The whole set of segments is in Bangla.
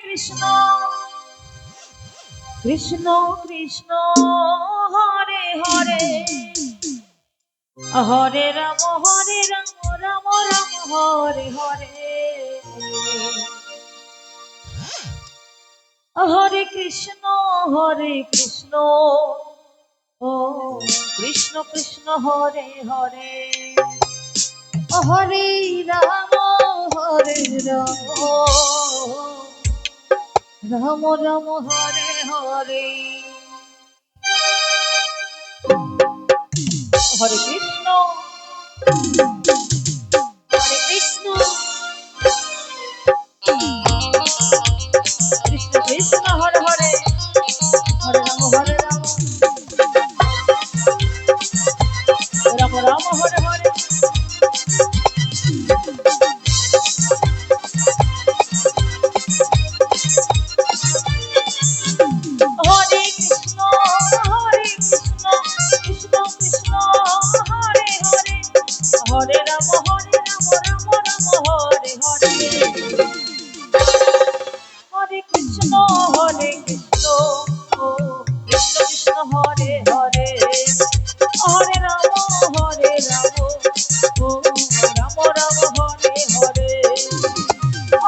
কৃষ্ণ কৃষ্ণ কৃষ্ণ হরে হরে হরে রাম রাম রাম হরে হরে হরে কৃষ্ণ ও কৃষ্ণ কৃষ্ণ হরে হরে হরে রাম রাম রাম হরে হরে হরে কৃষ্ণ কৃষ্ণ কৃষ্ণ হরে হরে হরে রাম রাম রাম হরে হরে হরে কৃষ্ণ কৃষ্ণ কৃষ্ণ হরে হরে হরে রাম রাম হরে হরে হরে কৃষ্ণ কৃষ্ণ কৃষ্ণ হরে হরে হরে রাম ও রাম রাম হরে হরে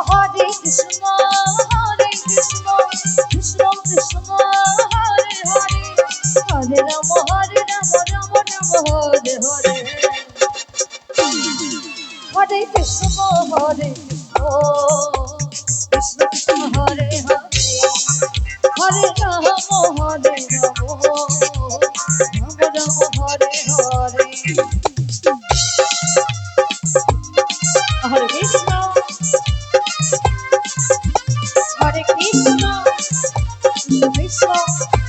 হরে কৃষ্ণ কৃষ্ণ কৃষ্ণ হরে হরে হরে রাম রাম হরে হরে হরে কৃষ্ণ কৃষ্ণ কৃষ্ণ হরে হরে হরে রাম হরে রাম হরে হরে হরে কৃষ্ণ কৃষ্ণ কৃষ্ণ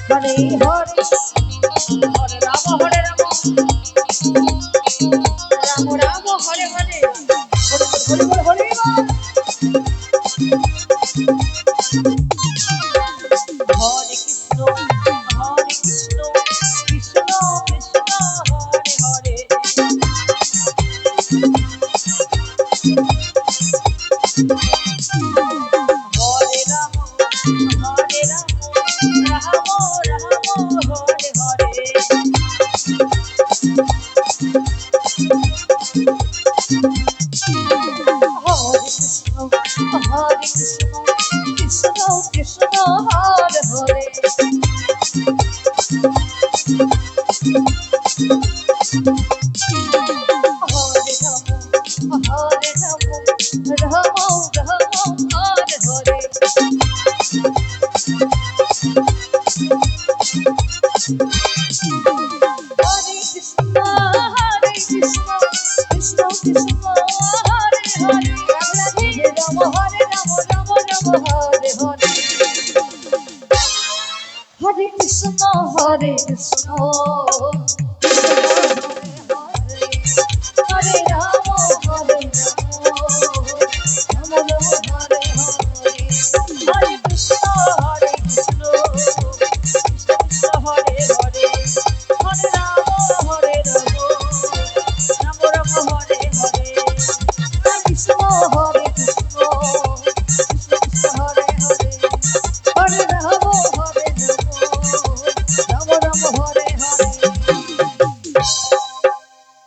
হরে হরে হরে রাম রাম হরে হরে হরে হরে হরে হরে কৃষ্ণ কৃষ্ণ কৃষ্ণ হরে হরে হরে রাম রাম হরে হরে হরে কৃষ্ণ কৃষ্ণ কৃষ্ণ হরে হরে হরে রাম হরে হরে হরে কৃষ্ণ কৃষ্ণ কৃষ্ণ হরে হরে রাম হরে রাম হরে হরে হরে কৃষ্ণ